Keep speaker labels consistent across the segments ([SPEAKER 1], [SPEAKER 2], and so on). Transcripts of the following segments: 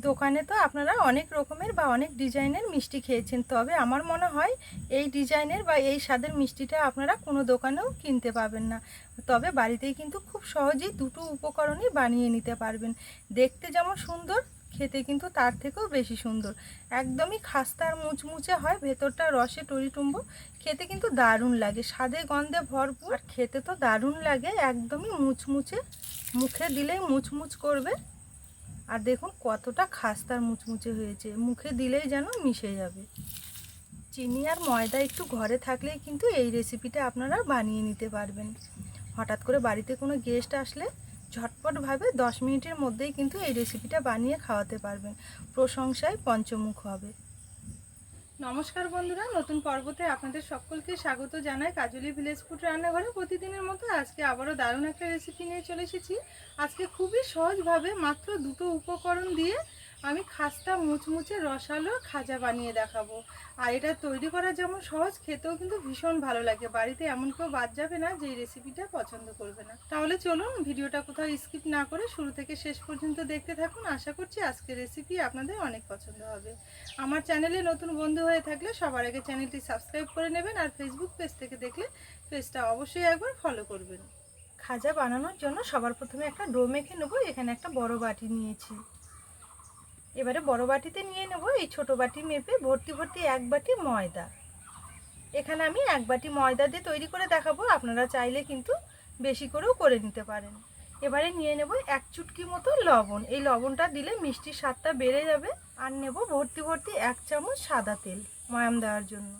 [SPEAKER 1] দোকানে তো আপনারা অনেক রকমের বা অনেক ডিজাইনের মিষ্টি খেয়েছেন, তবে আমার মনে হয় এই ডিজাইনের বা এই স্বাদের মিষ্টিটা আপনারা কোনো দোকানেও কিনতে পাবেন না। তবে বাড়িতেই কিন্তু খুব সহজেই দুটো উপকরণই বানিয়ে নিতে পারবেন। দেখতে যেমন সুন্দর, খেতে কিন্তু তার থেকেও বেশি সুন্দর। একদমই খাস্তা আর মুচমুচে হয়, ভেতরটা রসে টইটুম্বুর। খেতে কিন্তু দারুণ লাগে, স্বাদে গন্ধে ভরপুর, আর খেতে তো দারুণ লাগে, একদমই মুচমুচে, মুখে দিলেই মুচমুচ করবে। আর দেখুন কতটা খাস্তার মুচমুচে হয়েছে, মুখে দিলেই যেন মিশে যাবে। চিনি আর ময়দা একটু ঘরে থাকলেই কিন্তু এই রেসিপিটা আপনারা বানিয়ে নিতে পারবেন। হঠাৎ করে বাড়িতে কোনো গেস্ট আসলে ঝটপটভাবে 10 মিনিটের মধ্যেই কিন্তু এই রেসিপিটা বানিয়ে খাওয়াতে পারবেন। প্রশংসায় পঞ্চমুখ হবে। নমস্কার বন্ধুরা, নতুন পর্বতে আপনাদের সকলকে স্বাগত জানাই কাজলি ভিলেজ ফুড রান্নাঘরে। প্রতিদিনের মতো আজকে আবারও দারুণ একটা রেসিপি নিয়ে চলে এসেছি। আজকে খুবই সহজভাবে মাত্র দুটো উপকরণ দিয়ে আমি খাস্তা মুচমুচে রসালো খাজা বানিয়ে দেখাবো। আর এটা তৈরি করা যেমন সহজ, খেতেও কিন্তু ভীষণ ভালো লাগে। বাড়িতে এমন কেউ বাদ যাবে না যে এই রেসিপিটা পছন্দ করবে না। তাহলে চলুন ভিডিওটা কোথাও স্কিপ না করে শুরু থেকে শেষ পর্যন্ত দেখতে থাকুন। আশা করছি আজকের রেসিপি আপনাদের অনেক পছন্দ হবে। আমার চ্যানেলে নতুন বন্ধু হয়ে থাকলে সবার আগে চ্যানেলটি সাবস্ক্রাইব করে নেবেন, আর ফেসবুক পেজ থেকে দেখলে পেজটা অবশ্যই একবার ফলো করবেন। খাজা বানানোর জন্য সবার প্রথমে একটা ডো মেখে নেব। এখানে একটা বড় বাটি নিয়েছি। এবারে বড় বাটিতে নিয়ে নেব এই ছোট বাটি মেপে ভর্তি ভর্তি 1 বাটি ময়দা। এখানে আমি 1 বাটি ময়দা দিয়ে তৈরি করে দেখাবো, আপনারা চাইলে কিন্তু বেশি করেও করে নিতে পারেন। এবারে নিয়ে নেব 1 চুটকি মতো লবণ। এই লবণটা দিলে মিষ্টির স্বাদটা বেড়ে যাবে। আর নেব ভর্তি ভর্তি 1 চামচ সাদা তেল ময়াম দেওয়ার জন্য।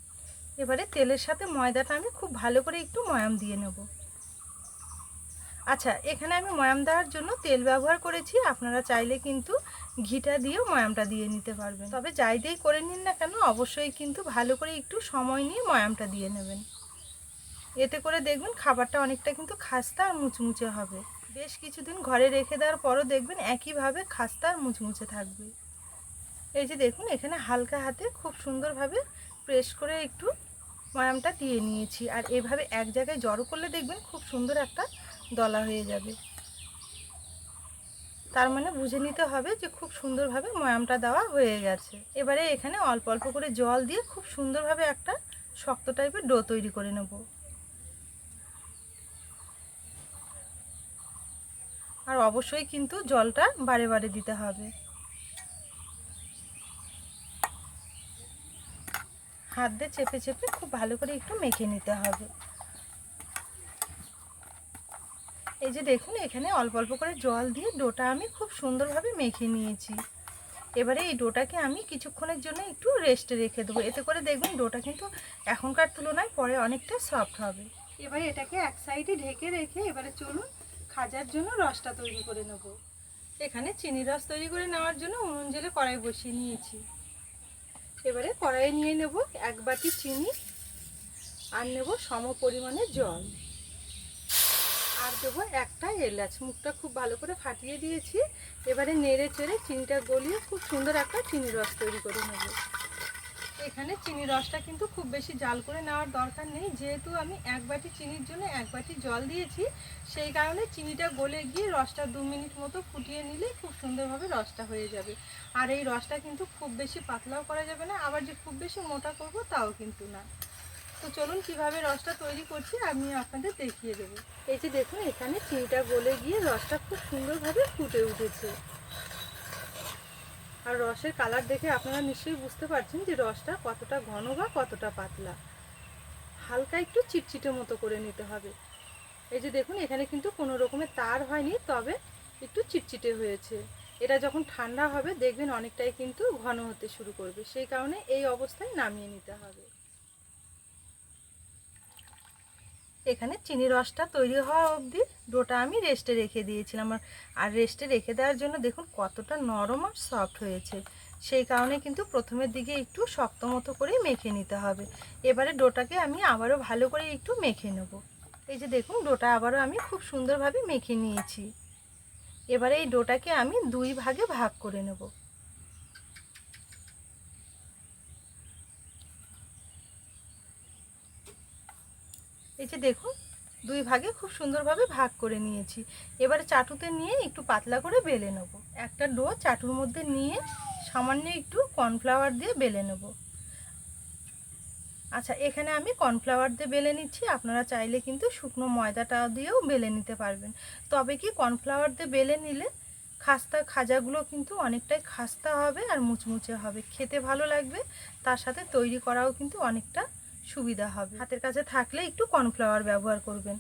[SPEAKER 1] এবারে তেলের সাথে ময়দাটা আমি খুব ভালো করে একটু ময়াম দিয়ে নেব। আচ্ছা, এখানে আমি ময়াম দেওয়ার জন্য তেল ব্যবহার করেছি, আপনারা চাইলে কিন্তু ঘিটা দিয়েও ময়ামটা দিয়ে নিতে পারবেন। তবে যাই দিয়েই করে নিন না কেন, অবশ্যই কিন্তু ভালো করে একটু সময় নিয়ে ময়ামটা দিয়ে নেবেন। এতে করে দেখবেন খাবারটা অনেকটা কিন্তু খাস্তা আর মুচমুচে হবে। বেশ কিছুদিন ঘরে রেখে দেওয়ার পরও দেখবেন একইভাবে খাস্তা আর মুচমুচে থাকবে। এই যে দেখুন, এখানে হালকা হাতে খুব সুন্দরভাবে প্রেস করে একটু ময়ামটা দিয়ে নিয়েছি। আর এভাবে এক জায়গায় জড়ো করলে দেখবেন খুব সুন্দর একটা দলা হয়ে যাবে। তার মানে বুঝে নিতে হবে যে খুব সুন্দরভাবে ময়ামটা দেওয়া হয়ে গেছে। এবারে এখানে অল্প অল্প করে জল দিয়ে খুব সুন্দরভাবে একটা শক্ত টাইপের ডো তৈরি করে নেব। আর অবশ্যই কিন্তু জলটা বারে বারে দিতে হবে। হাত দিয়ে চেপে চেপে খুব ভালো করে একটু মেখে নিতে হবে। এই যে দেখুন, এখানে অল্প অল্প করে জল দিয়ে ডোটা আমি খুব সুন্দরভাবে মেখে নিয়েছি। এবারে এই ডোটাকে আমি কিছুক্ষণের জন্য একটু রেস্টে রেখে দেবো। এতে করে দেখবেন ডোটা কিন্তু এখনকার তুলনায় পরে অনেকটা সফট হবে। এবারে এটাকে এক সাইডে ঢেকে রেখে এবারে চলুন খাজার জন্য রসটা তৈরি করে নেব। এখানে চিনি রস তৈরি করে নেওয়ার জন্য উনুন জেলে কড়াই বসিয়ে নিয়েছি। এবারে কড়াইয়ে নিয়ে নেব 1 বাটি চিনি, আর নেব সম পরিমাণে জল, আর দেবো একটা এলাচ। মুখটা খুব ভালো করে ফাটিয়ে দিয়েছি। এবারে নেড়ে চেড়ে চিনিটা গলিয়ে খুব সুন্দর একটা চিনি রস তৈরি করে নেব। এখানে চিনি রসটা কিন্তু খুব বেশি জাল করে নেওয়ার দরকার নেই, যেহেতু আমি 1 বাটি চিনির জন্য 1 বাটি জল দিয়েছি। সেই কারণে চিনিটা গলে গিয়ে রসটা 2 মিনিট মতো ফুটিয়ে নিলে খুব সুন্দরভাবে রসটা হয়ে যাবে। আর এই রসটা কিন্তু খুব বেশি পাতলাও করা যাবে না, আবার যে খুব বেশি মোটা করব তাও কিন্তু না। তো চলুন কিভাবে রসটা তৈরি করছি আমি আপনাদের দেখিয়ে দেবো। এই যে দেখুন, এখানে চিনিটা গলে গিয়ে রসটা খুব সুন্দরভাবে ফুটে উঠেছে। আর রসের কালার দেখে আপনারা নিশ্চয়ই বুঝতে পারছেন যে রসটা কতটা ঘন বা কতটা পাতলা। হালকা একটু চিটচিটে মতো করে নিতে হবে। এই যে দেখুন, এখানে কিন্তু কোনো রকমের তার হয়নি, তবে একটু চিটচিটে হয়েছে। এটা যখন ঠান্ডা হবে দেখবেন অনেকটাই কিন্তু ঘন হতে শুরু করবে, সেই কারণে এই অবস্থায় নামিয়ে নিতে হবে। এখানে চিনি রসটা তৈরি হওয়া অবধি ডোটা আমি রেস্টে রেখে দিয়েছিলাম। আর রেস্টে রেখে দেওয়ার জন্য দেখুন কতটা নরম আর সফট হয়েছে। সেই কারণে কিন্তু প্রথমের দিকে একটু শক্ত মতো করে মেখে নিতে হবে। এবারে ডোটাকে আমি আবারও ভালো করে একটু মেখে নেব। এই যে দেখুন, ডোটা আবারও আমি খুব সুন্দরভাবে মেখে নিয়েছি। এবারে এই ডোটাকে আমি 2 ভাগে ভাগ করে নেব। এই যে দেখুন, দুই ভাগে খুব সুন্দরভাবে ভাগ করে নিয়েছি। এবারে চাটুতে নিয়ে একটু পাতলা করে বেলে নেব। একটা ডো চাটুর মধ্যে নিয়ে সামান্য একটু কর্নফ্লাওয়ার দিয়ে বেলে নেব। আচ্ছা, এখানে আমি কর্নফ্লাওয়ার দিয়ে বেলে নিচ্ছি, আপনারা চাইলে কিন্তু শুকনো ময়দাটা দিয়েও বেলে নিতে পারবেন। তবে কি কর্নফ্লাওয়ার দিয়ে বেলে নিলে খাজাগুলো কিন্তু অনেকটাই খাস্তা হবে আর মুচমুচে হবে, খেতে ভালো লাগবে, তার সাথে তৈরি করাও কিন্তু অনেকটা সুবিধা হবে। হাতের কাছে থাকলে একটু কর্নফ্লাওয়ার ব্যবহার করবেন।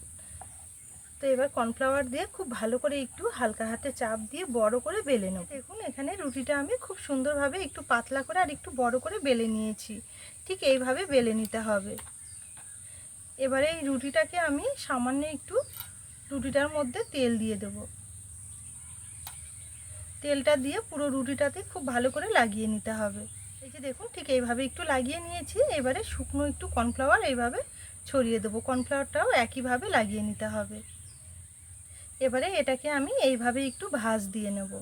[SPEAKER 1] তো এবার কর্নফ্লাওয়ার দিয়ে খুব ভালো করে একটু হালকা হাতে চাপ দিয়ে বড় করে বেলে নেব। দেখুন এখানে রুটিটা আমি খুব সুন্দরভাবে একটু পাতলা করে আর একটু বড় করে বেলে নিয়েছি। ঠিক এইভাবে বেলে নিতে হবে। এবারে এই রুটিটাকে আমি সামান্য একটু রুটিটার মধ্যে তেল দিয়ে দেব। তেলটা দিয়ে পুরো রুটিটাতে খুব ভালো করে লাগিয়ে নিতে হবে। এই যে দেখুন ঠিক এইভাবে একটু লাগিয়ে নিয়েছি। এবারে শুকনো একটু কর্নফ্লাওয়ার এইভাবে ছড়িয়ে দেবো। কর্নফ্লাওয়ারটাও একইভাবে লাগিয়ে নিতে হবে। এবারে এটাকে আমি এইভাবে একটু ভাঁজ দিয়ে নেব।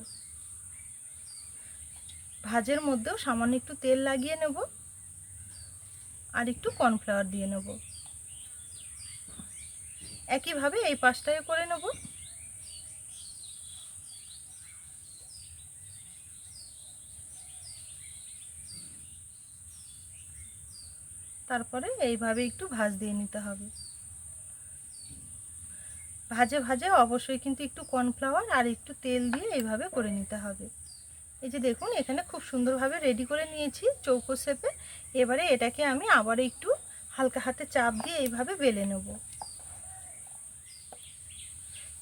[SPEAKER 1] ভাঁজের মধ্যেও সামান্য একটু তেল লাগিয়ে নেব আর একটু কর্নফ্লাওয়ার দিয়ে নেব। একইভাবে এই পাশটায় করে নেব। তারপরে এইভাবে একটু ভাঁজ দিয়ে নিতে হবে। ভাজে ভাজে অবশ্যই কিন্তু একটু কর্নফ্লাওয়ার আর একটু তেল দিয়ে এইভাবে করে নিতে হবে। এই যে দেখুন এখানে খুব সুন্দরভাবে রেডি করে নিয়েছি চৌকো শেপে। এবারে এটাকে আমি আবার একটু হালকা হাতে চাপ দিয়ে এইভাবে বেলে নেব।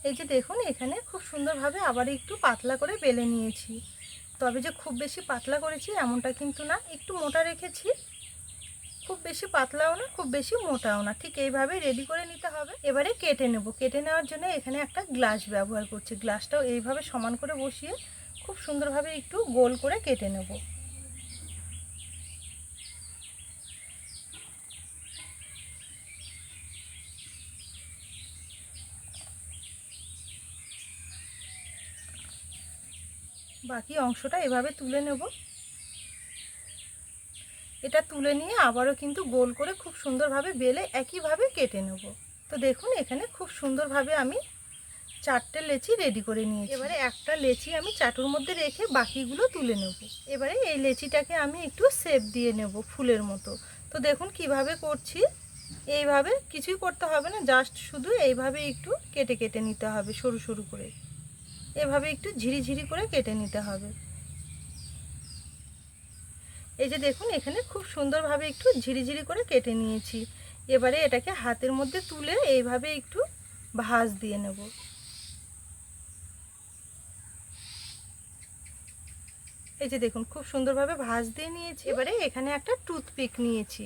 [SPEAKER 1] এই যে দেখুন এখানে খুব সুন্দরভাবে আবার একটু পাতলা করে বেলে নিয়েছি। তবে যে খুব বেশি পাতলা করেছি এমনটা কিন্তু না, একটু মোটা রেখেছি। খুব বেশি পাতলাও না, খুব বেশি মোটাও না, ঠিক এইভাবে রেডি করে নিতে হবে। এবারে কেটে নেব। কেটে নেওয়ার জন্য এখানে একটা গ্লাস ব্যবহার করছি। গ্লাসটাও এইভাবে সমান করে বসিয়ে খুব সুন্দরভাবে একটু গোল করে কেটে নেব। বাকি অংশটা এভাবে তুলে নেব। এটা তুলে নিয়ে আবারও কিন্তু গোল করে খুব সুন্দরভাবে বেলে একইভাবে কেটে নেব। তো দেখুন এখানে খুব সুন্দরভাবে আমি 4টে লেচি রেডি করে নিয়েছি। এবারে একটা লেচি আমি চাটুর মধ্যে রেখে বাকিগুলো তুলে নেব। এবারে এই লেচিটাকে আমি একটু শেপ দিয়ে নেব ফুলের মতো। তো দেখুন কিভাবে করছি। এইভাবে কিছুই করতে হবে না, জাস্ট শুধু এইভাবে একটু কেটে কেটে নিতে হবে সরু সরু করে। এভাবে একটু ঝিরিঝিরি করে কেটে নিতে হবে। এই যে দেখুন এখানে খুব সুন্দরভাবে একটু ঝিরিঝিরি করে কেটে নিয়েছি। এবারে এটাকে হাতের মধ্যে তুলে এইভাবে একটু ভাঁজ দিয়ে নেব। এই যে দেখুন খুব সুন্দরভাবে ভাঁজ দিয়ে নিয়েছি। এবারে এখানে একটা টুথপিক নিয়েছি।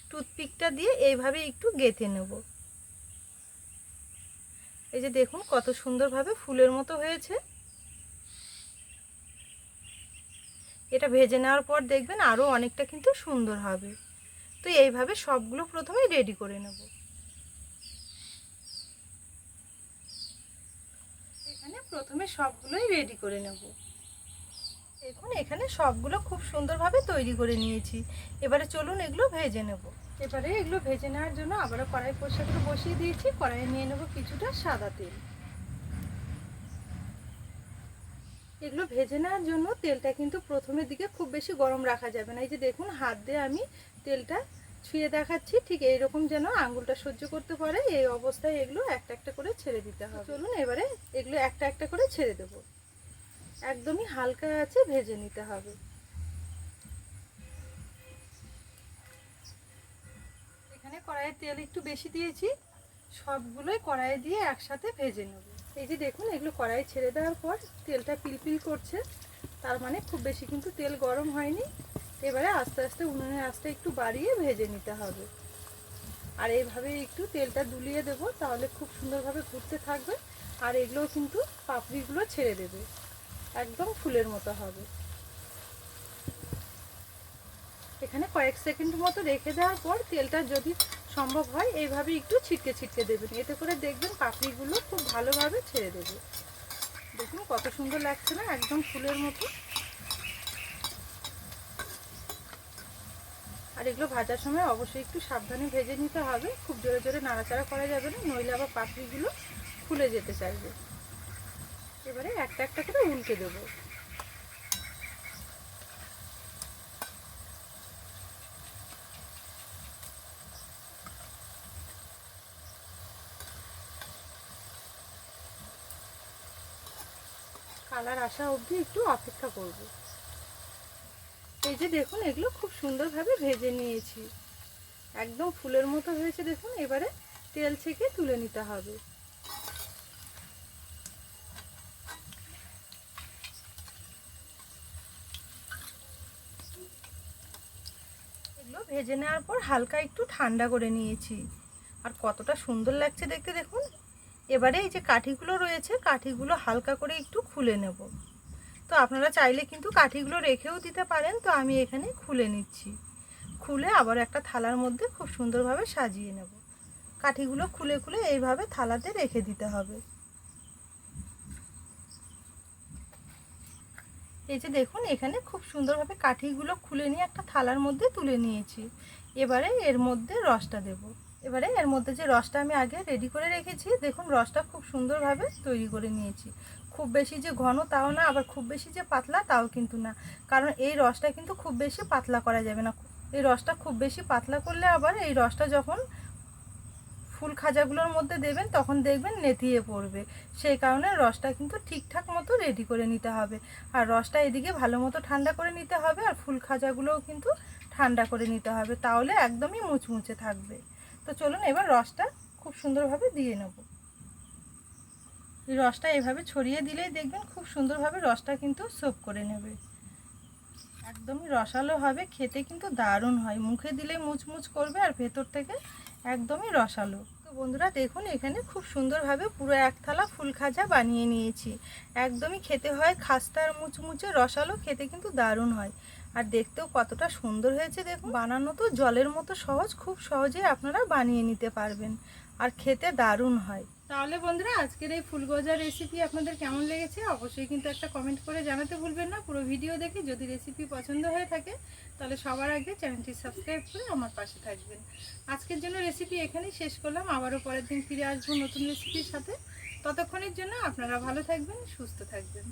[SPEAKER 1] টুথপিকটা দিয়ে এইভাবে একটু গেঁথে নেব। এই যে দেখুন কত সুন্দরভাবে ফুলের মতো হয়েছে। এটা ভেজে নেওয়ার পর দেখবেন আরও অনেকটা কিন্তু সুন্দর হবে। তো এইভাবে সবগুলো প্রথমে রেডি করে নেব। এখানে প্রথমে সবগুলোই রেডি করে নেব। দেখুন এখানে সবগুলো খুব সুন্দরভাবে তৈরি করে নিয়েছি। এবারে চলুন এগুলো ভেজে নেব। এবারে এগুলো ভেজে নেওয়ার জন্য আবারও কড়াই পরিষ্কার করে বসিয়ে দিয়েছি। কড়াইয়ে নিয়ে নেব কিছুটা সাদা তেল। এগুলো ভেজে নেওয়ার জন্য তেলটা কিন্তু প্রথমের দিকে খুব বেশি গরম রাখা যাবে না। এই যে দেখুন হাত দিয়ে আমি তেলটা ছুঁয়ে দেখাচ্ছি, ঠিক এইরকম যেন আঙুলটা সহ্য করতে পারে এই অবস্থায় এগুলো একটা একটা করে ছেড়ে দিতে হবে। চলুন এবারে এগুলো একটা একটা করে ছেড়ে দেব। একদমই হালকা আছে ভেজে নিতে হবে। এখানে কড়াইয়ে তেল একটু বেশি দিয়েছি, সবগুলোই কড়াইয়ে দিয়ে একসাথে ভেজে নেব। এই যে দেখুন এগুলো কড়াই ছেড়ে দেওয়ার পর তেলটা পিলপিল করছে, তার মানে খুব বেশি কিন্তু তেল গরম হয়নি। এবারে আস্তে আস্তে উনুনের আঁচটা একটু বাড়িয়ে ভেজে নিতে হবে। আর এইভাবে একটু তেলটা দুলিয়ে দেব, তাহলে খুব সুন্দরভাবে ঘুরতে থাকবে আর এগুলোও কিন্তু পাপড়িগুলো ছেড়ে দেবে, একদম ফুলের মতো হবে। এখানে কয়েক সেকেন্ড মতো রেখে দেওয়ার পর তেলটা যদি সম্ভব হয় এইভাবে একটু ছিটকে ছিটকে দেবেন, এতে করে দেখবেন পাপড়িগুলো খুব ভালোভাবে ছেড়ে দেবে। দেখুন কত সুন্দর লাগছে না, একদম ফুলের মতো। আর এগুলো ভাজার সময় অবশ্যই একটু সাবধানে ভেজে নিতে হবে, খুব জোরে জোরে নাড়াচাড়া করা যাবে না, নইলে আবার পাপড়িগুলো ফুলে যেতে চাইবে। এবারে একটা একটা করে উল্টে দেবো। কালার আসা অবধি একটু অপেক্ষা করব। এই যে দেখুন, এগুলো খুব সুন্দরভাবে ভেজে নিয়েছি, একদম ফুলের মতো হয়েছে দেখুন। এবারে তেল থেকে তুলে নিতে হবে। এগুলো ভেজে নেওয়ার পর হালকা একটু ঠান্ডা করে নিয়েছি, আর কতটা সুন্দর লাগছে দেখতে দেখুন। এবারে এই যে কাঠিগুলো রয়েছে, কাঠিগুলো হালকা করে একটু খুলে নেব। তো আপনারা চাইলে কিন্তু কাঠিগুলো রেখেও দিতে পারেন, তো আমি এখানে খুলে নিচ্ছি। খুলে আবার একটা থালার মধ্যে খুব সুন্দরভাবে সাজিয়ে নেব। কাঠিগুলো খুলে খুলে এইভাবে থালাতে রেখে দিতে হবে। এই যে দেখুন, এখানে খুব সুন্দরভাবে কাঠিগুলো খুলে নিয়ে একটা থালার মধ্যে তুলে নিয়েছি। এবারে এর মধ্যে রসটা দেব। এবারে এর মধ্যে যে রসটা আমি আগে রেডি করে রেখেছি, দেখুন রসটা খুব সুন্দরভাবে তৈরি করে নিয়েছি। খুব বেশি যে ঘন তাও না, আবার খুব বেশি যে পাতলা তাও কিন্তু না, কারণ এই রসটা কিন্তু খুব বেশি পাতলা করা যাবে না। এই রসটা খুব বেশি পাতলা করলে আবার এই রসটা যখন ফুল খাজাগুলোর মধ্যে দেবেন তখন দেখবেন নেতিয়ে পড়বে। সেই কারণে রসটা কিন্তু ঠিকঠাক মতো রেডি করে নিতে হবে। আর রসটা এদিকে ভালো মতো ঠান্ডা করে নিতে হবে, আর ফুল খাজাগুলোও কিন্তু ঠান্ডা করে নিতে হবে, তাহলে একদমই মুচমুচে থাকবে। তো চলুন এবার রসটা খুব সুন্দরভাবে দিয়ে নেব। এই রসটা এভাবে ছড়িয়ে দিলেই দেখবেন খুব সুন্দরভাবে রসটা কিন্তু সোক করে নেবে। একদমই রসালো হবে, খেতে কিন্তু দারুণ হয়, মুখে দিলে মুচমুচ করবে আর ভেতর থেকে একদমই রসালো। তো বন্ধুরা দেখুন, এখানে খুব সুন্দরভাবে পুরো এক থালা ফুল খাজা বানিয়ে নিয়েছি। একদমই খেতে হয় খাস্তার মুচমুচে রসালো, খেতে কিন্তু দারুণ হয়, আর দেখতেও কতটা সুন্দর হয়েছে দেখুন। বানানো তো জলের মতো সহজ, খুব সহজেই আপনারা বানিয়ে নিতে পারবেন, আর খেতে দারুণ হয়। তাহলে বন্ধুরা, আজকের এই ফুল গজার রেসিপি আপনাদের কেমন লেগেছে অবশ্যই কিন্তু একটা কমেন্ট করে জানাতে ভুলবেন না। পুরো ভিডিও দেখে যদি রেসিপি পছন্দ হয়ে থাকে তাহলে সবার আগে চ্যানেলটি সাবস্ক্রাইব করে আমার পাশে থাকবেন। আজকের জন্য রেসিপি এখানেই শেষ করলাম, আবারও পরের দিন ফিরে আসবো নতুন রেসিপির সাথে। ততক্ষণের জন্য আপনারা ভালো থাকবেন, সুস্থ থাকবেন।